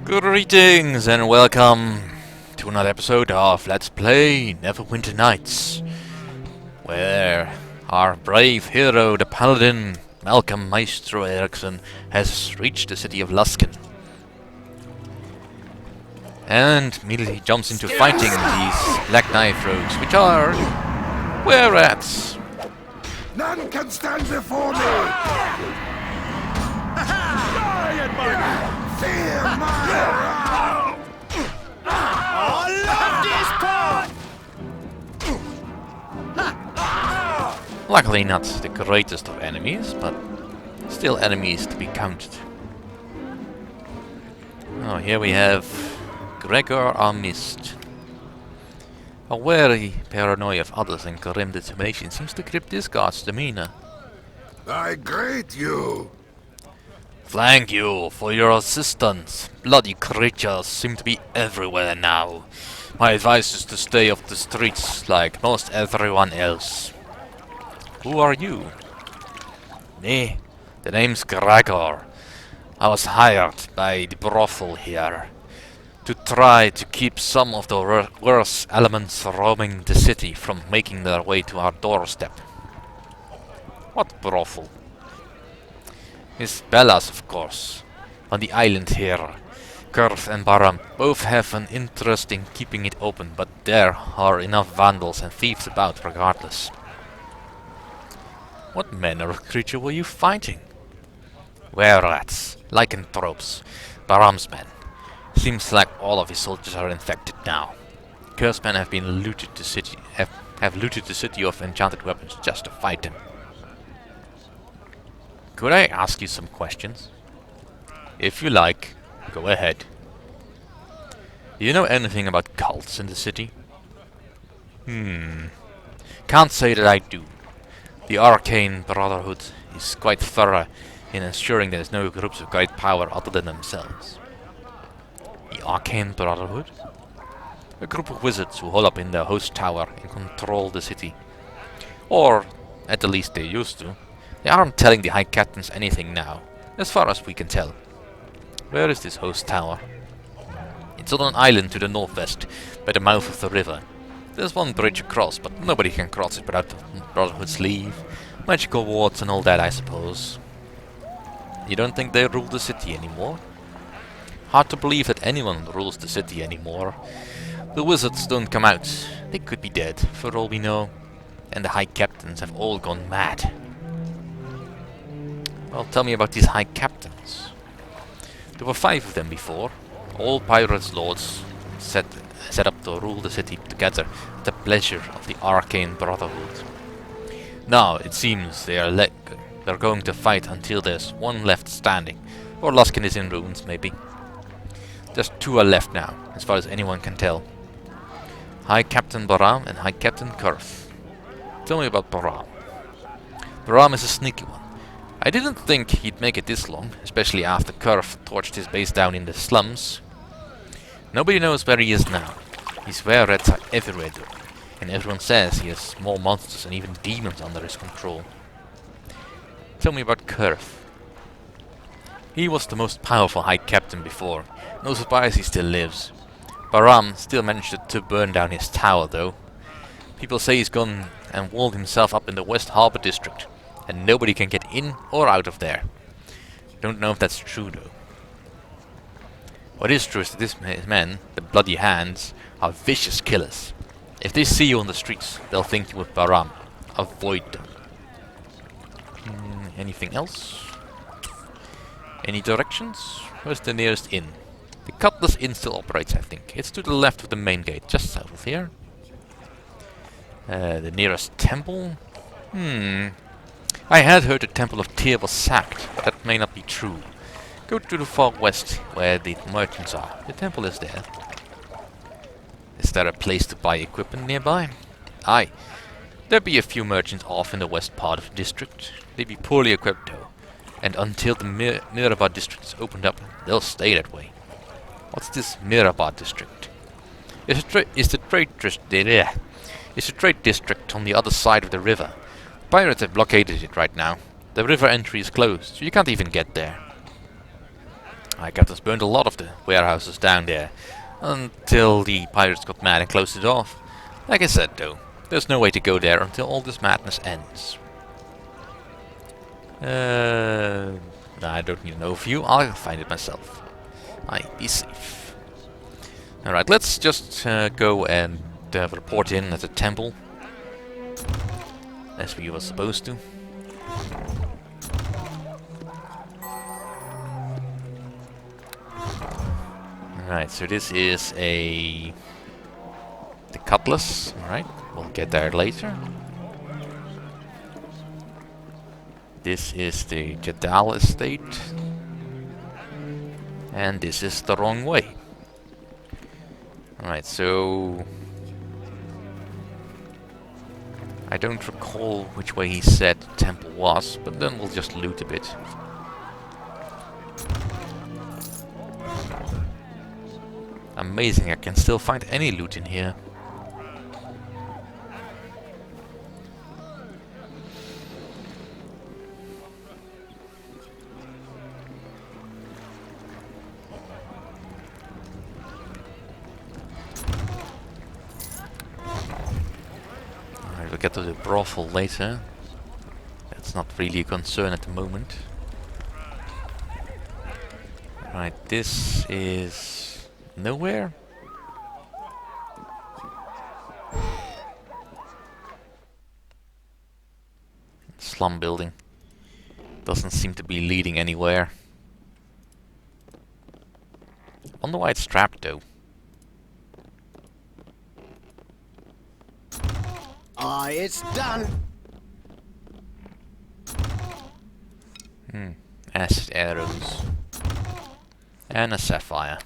Greetings and welcome to another episode of Let's Play Neverwinter Nights, where our brave hero, the Paladin, Maestro Erikson, has reached the city of Luskan. And immediately jumps into fighting these Black Knife rogues, which are were-rats. None can stand before me! Fear my wrath! Luckily not the greatest of enemies, but still enemies to be counted. Oh, here we have Gregor our Mist. A wary paranoia of others and grim determination seems to grip this guard's demeanor. I greet you! Thank you for your assistance. Bloody creatures seem to be everywhere now. My advice is to stay off the streets like most everyone else. Who are you? Me? The name's Gregor. I was hired by the brothel here to try to keep some of the worst elements roaming the city from making their way to our doorstep. What brothel? Miss Bella's, of course. On the island here. Kurth and Baram both have an interest in keeping it open, but there are enough vandals and thieves about regardless. What manner of creature were you fighting? Were-rats, lycanthropes, Baram's men. Seems like all of his soldiers are infected now. Cursed men have been looted the city have looted the city of enchanted weapons just to fight them. Could I ask you some questions? If you like, go ahead. Do you know anything about cults in the city? Can't say that I do. The Arcane Brotherhood is quite thorough in ensuring there's no groups of great power other than themselves. The Arcane Brotherhood? A group of wizards who hole up in their host tower and control the city. Or, at the least they used to. They aren't telling the High Captains anything now, as far as we can tell. Where is this host tower? It's on an island to the northwest, by the mouth of the river. There's one bridge across, but nobody can cross it without the Brotherhood's leave. Magical wards and all that, I suppose. You don't think they rule the city anymore? Hard to believe that anyone rules the city anymore. The wizards don't come out. They could be dead, for all we know. And the High Captains have all gone mad. Well, tell me about these High Captains. There were 5 of them before. All pirates' lords set up to rule the city together at the pleasure of the Arcane Brotherhood. Now, it seems they're going to fight until there's one left standing. Or Luskan is in ruins, maybe. Just 2 are left now, as far as anyone can tell. High Captain Baram and High Captain Kurth. Tell me about Baram. Baram is a sneaky one. I didn't think he'd make it this long, especially after Kurth torched his base down in the slums. Nobody knows where he is now. His were-rats are everywhere though, and everyone says he has more monsters and even demons under his control. Tell me about Kurth. He was the most powerful High Captain before. No surprise he still lives. Baram still managed to burn down his tower though. People say he's gone and walled himself up in the West Harbor district, and nobody can get in or out of there. Don't know if that's true though. What is true is that this men, the Bloody Hands, are vicious killers. If they see you on the streets, they'll think you with Baram. Avoid them. Anything else? Any directions? Where's the nearest inn? The Cutlass Inn still operates, I think. It's to the left of the main gate, just south of here. The nearest temple? I had heard the Temple of Tyr was sacked, but that may not be true. Go to the far west, where the merchants are. The temple is there. Is there a place to buy equipment nearby? Aye. There be a few merchants off in the west part of the district. They be poorly equipped though. And until the Mirabar district is opened up, they'll stay that way. What's this Mirabar district? It's the trade district on the other side of the river. Pirates have blockaded it right now. The river entry is closed, so you can't even get there. My captains burned a lot of the warehouses down there, until the pirates got mad and closed it off. Like I said though, there's no way to go there until all this madness ends. I don't need an overview, I'll find it myself. Be safe. Alright, let's just go and report in at the temple. As we were supposed to. Alright, so this is the cutlass. Alright, we'll get there later. This is the Jadal estate. And this is the wrong way. Alright, so I don't recall which way he said the temple was, but then we'll just loot a bit. Amazing, I can still find any loot in here. Alright, we'll get to the brothel later. That's not really a concern at the moment. Right, this is nowhere. Slum building. Doesn't seem to be leading anywhere. Wonder why it's trapped though. It's done. Acid arrows. And a sapphire.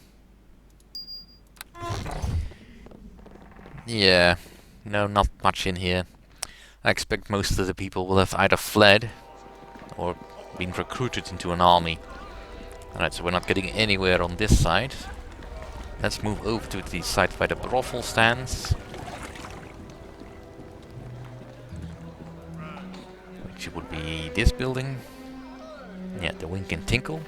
Yeah, no, not much in here. I expect most of the people will have either fled or been recruited into an army. Alright, so we're not getting anywhere on this side. Let's move over to the side where the brothel stands. Which would be this building. Yeah, the Wink and Tickle.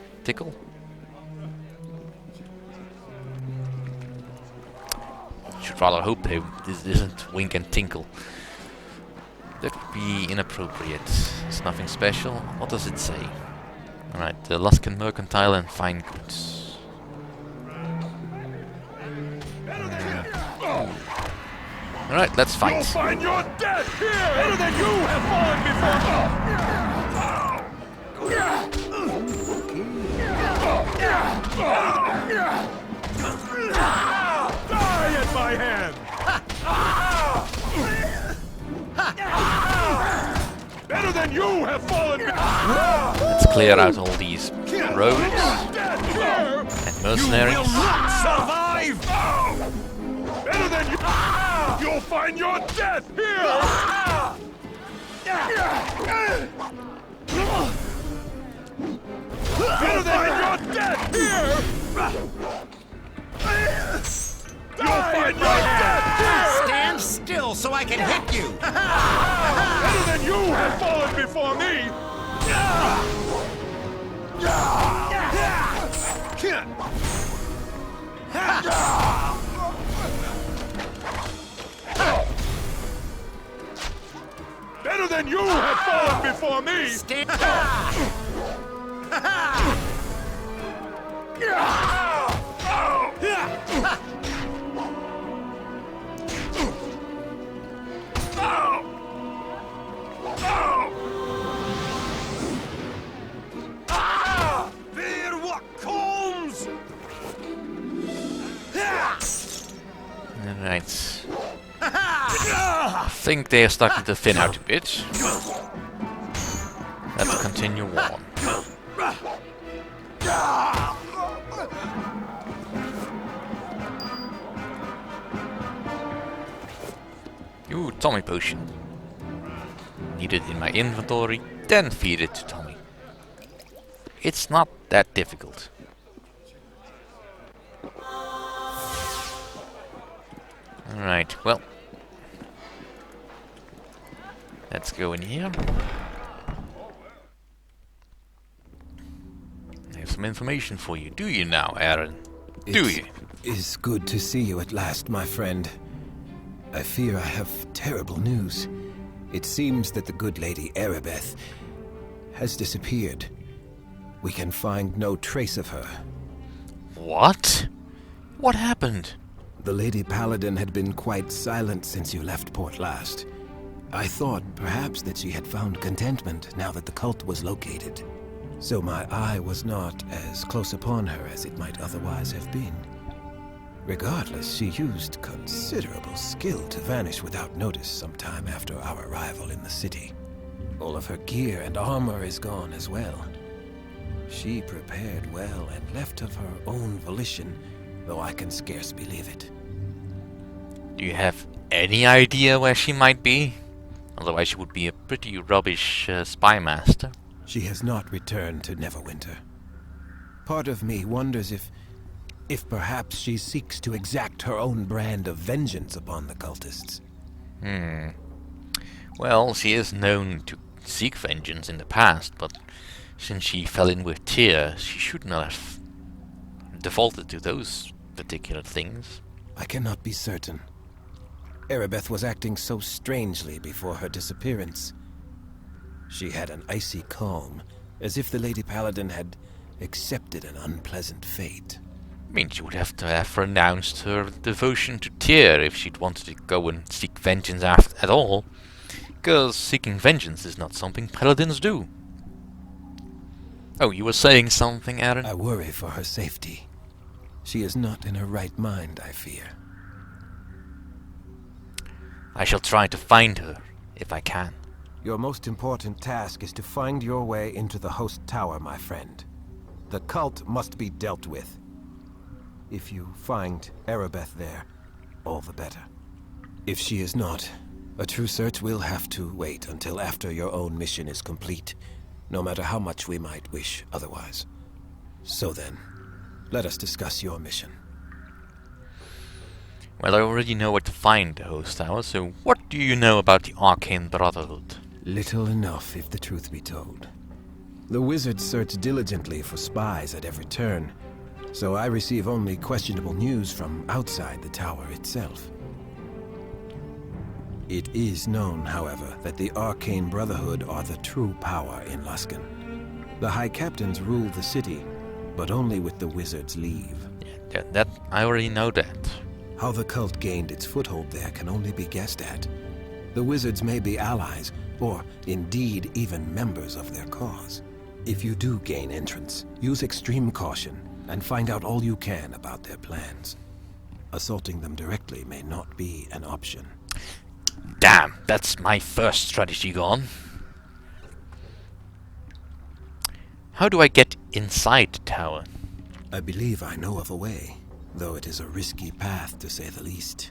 Should rather hope this isn't Wink and Tinkle. That would be inappropriate. It's nothing special. What does it say? Alright, the Luskan Mercantile and Fine Goods. Alright, let's fight. You'll find your death here! Better than you have fallen before! Die at my hand! Better than you have fallen before! Let's clear out all these rogues and mercenaries. You will not survive! Better than you! You'll find your death here! Better than your death here! You'll find your death here! Stand still so I can hit you. Better than you have fallen before me! Better than you have fallen before me! Stand. Fear what comes! Alright. I think they are starting to thin out a bit. Let's continue on. Ooh, Tommy potion. Need it in my inventory, then feed it to Tommy. It's not that difficult. Alright, well. Let's go in here. There's some information for you, do you now, Aaron? Do you? It is good to see you at last, my friend. I fear I have terrible news. It seems that the good lady Erebeth has disappeared. We can find no trace of her. What? What happened? The Lady Paladin had been quite silent since you left port last. I thought perhaps that she had found contentment now that the cult was located. So my eye was not as close upon her as it might otherwise have been. Regardless, she used considerable skill to vanish without notice sometime after our arrival in the city. All of her gear and armor is gone as well. She prepared well and left of her own volition, though I can scarce believe it. Do you have any idea where she might be? Otherwise she would be a pretty rubbish spy master. She has not returned to Neverwinter. Part of me wonders if perhaps she seeks to exact her own brand of vengeance upon the cultists. Well, she is known to seek vengeance in the past, but since she fell in with Tyr, she should not have defaulted to those particular things. I cannot be certain. Erebeth was acting so strangely before her disappearance. She had an icy calm, as if the Lady Paladin had accepted an unpleasant fate. I mean, she would have to have renounced her devotion to Tyr if she'd wanted to go and seek vengeance at all, because seeking vengeance is not something paladins do. Oh, you were saying something, Aaron? I worry for her safety. She is not in her right mind, I fear. I shall try to find her, if I can. Your most important task is to find your way into the host tower, my friend. The cult must be dealt with. If you find Erebeth there, all the better. If she is not, a true search will have to wait until after your own mission is complete, no matter how much we might wish otherwise. So then, let us discuss your mission. Well, I already know where to find the host tower, so what do you know about the Arcane Brotherhood? Little enough, if the truth be told. The wizards search diligently for spies at every turn, so I receive only questionable news from outside the tower itself. It is known, however, that the Arcane Brotherhood are the true power in Luskan. The High Captains rule the city, but only with the wizards' leave. Yeah, that I already know that. How the cult gained its foothold there can only be guessed at. The wizards may be allies, or indeed even members of their cause. If you do gain entrance, use extreme caution and find out all you can about their plans. Assaulting them directly may not be an option. Damn, that's my first strategy gone. How do I get inside the tower? I believe I know of a way, though it is a risky path to say the least.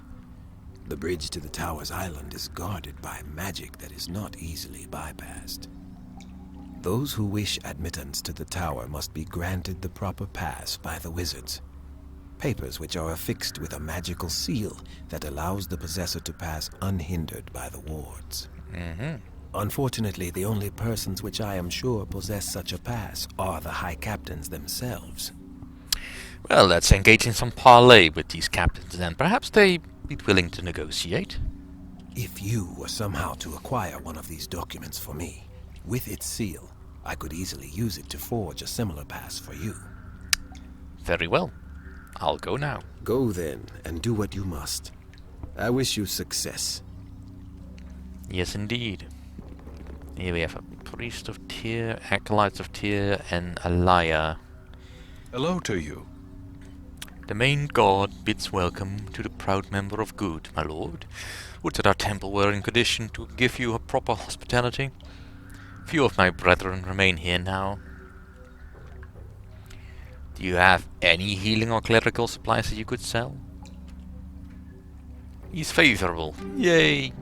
The bridge to the tower's island is guarded by magic that is not easily bypassed. Those who wish admittance to the tower must be granted the proper pass by the wizards. Papers which are affixed with a magical seal that allows the possessor to pass unhindered by the wards. Unfortunately, the only persons which I am sure possess such a pass are the High Captains themselves. Well, let's engage in some parley with these captains then. Perhaps they'd be willing to negotiate. If you were somehow to acquire one of these documents for me, with its seal, I could easily use it to forge a similar pass for you. Very well. I'll go now. Go then, and do what you must. I wish you success. Yes, indeed. Here we have a Priest of Tyr, Acolytes of Tyr, and Alaya. Hello to you. The main god bids welcome to the proud member of good, my lord. Would that our temple were in condition to give you a proper hospitality. Few of my brethren remain here now. Do you have any healing or clerical supplies that you could sell? He's favorable. Yay!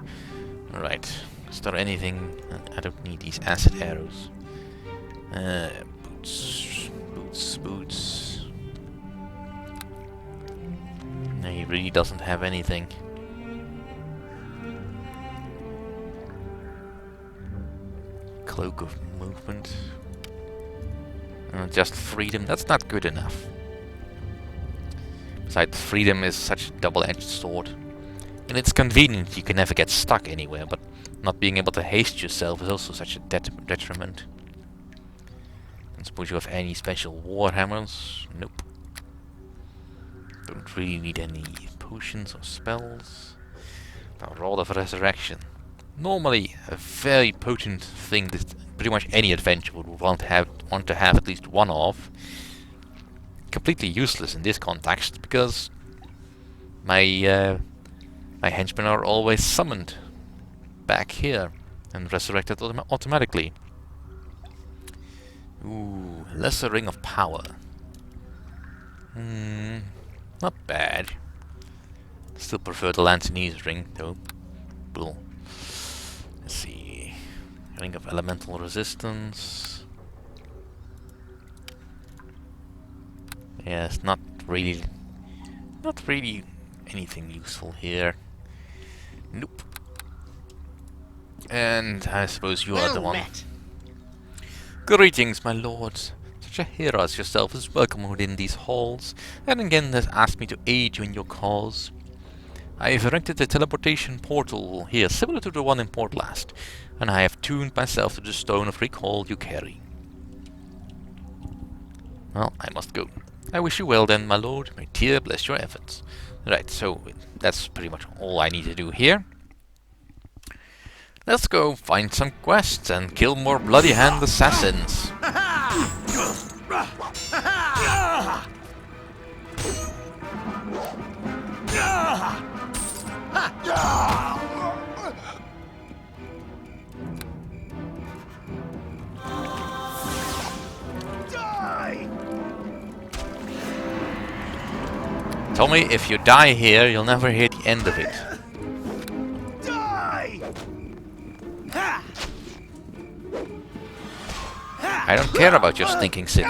Alright. Is there anything? I don't need these acid arrows. Boots. No, he really doesn't have anything. Cloak of movement. Just freedom, that's not good enough. Besides, freedom is such a double-edged sword. And it's convenient, you can never get stuck anywhere, but not being able to haste yourself is also such a detriment. Don't suppose you have any special warhammers? Nope. Don't really need any potions or spells. A Rod of Resurrection. Normally a very potent thing that pretty much any adventure would want to have at least one of. Completely useless in this context because my my henchmen are always summoned back here and resurrected automatically. Ooh, Lesser Ring of Power. Not bad. Still prefer the Lantanese ring though. Cool. Let's see. Ring of Elemental Resistance. Yes, not really anything useful here. Nope. And I suppose you are the one. Greetings, my lords. Such a hero as yourself is welcome within these halls, and again has asked me to aid you in your cause. I have erected a teleportation portal here, similar to the one in Portlast, and I have tuned myself to the stone of recall you carry. Well, I must go. I wish you well then, my lord. May Tyr bless your efforts. Right, so that's pretty much all I need to do here. Let's go find some quests and kill more bloody hand assassins. Tell me, if you die here, you'll never hear the end of it. I don't care about your stinking city.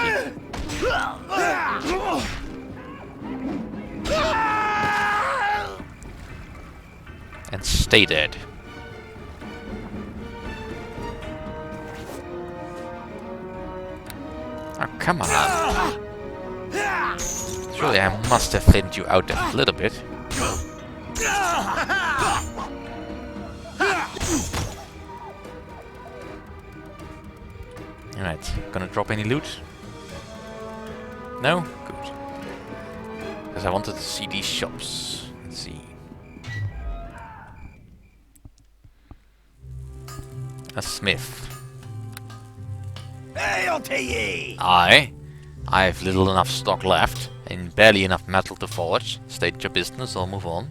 And stay dead. Oh, come on. Surely I must have thinned you out a little bit. Alright, gonna drop any loot? No? Good. Because I wanted to see these shops. Let's see. A smith. Hail to ye! I have little enough stock left, and barely enough metal to forge. State your business, I'll move on.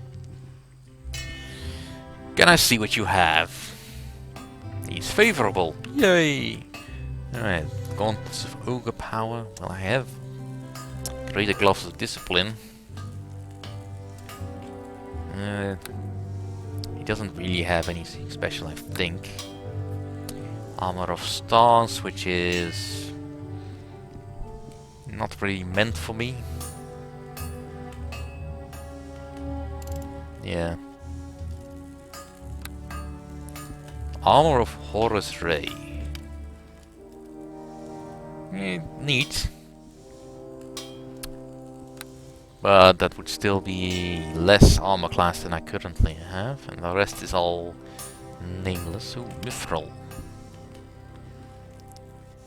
Can I see what you have? He's favorable. Yay! Alright, Gauntlets of Ogre Power. Well, I have Greater Gloves of Discipline. He doesn't really have anything special, I think. Armor of Stars, which is not really meant for me. Yeah. Armor of Horus Ray. Neat. But that would still be less armor class than I currently have, and the rest is all nameless. Ooh, Mithril.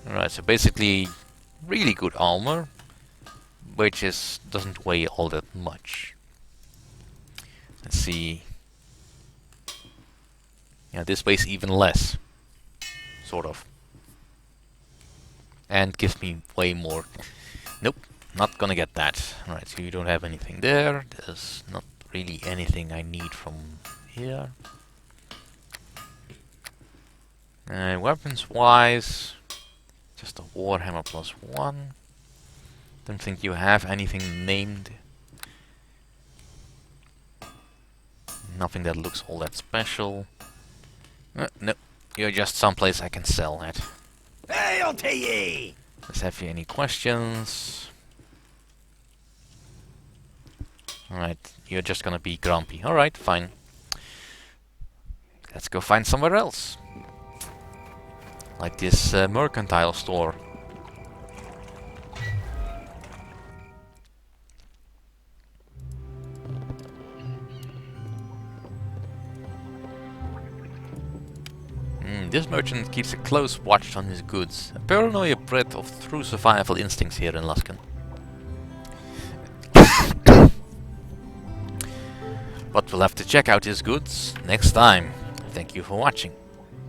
Alright, so basically really good armor, which doesn't weigh all that much. Let's see. Yeah, this weighs even less. Sort of. And gives me way more. Nope, not gonna get that. Alright, so you don't have anything there. There's not really anything I need from here. Weapons wise, just a Warhammer +1. Don't think you have anything named. Nothing that looks all that special. No, you're just someplace I can sell at. Hail to ye! Let's have you any questions. Alright, you're just gonna be grumpy. Alright, fine. Let's go find somewhere else. Like this mercantile store. This merchant keeps a close watch on his goods. A paranoia bred of true survival instincts here in Luskan. But we'll have to check out his goods next time. Thank you for watching.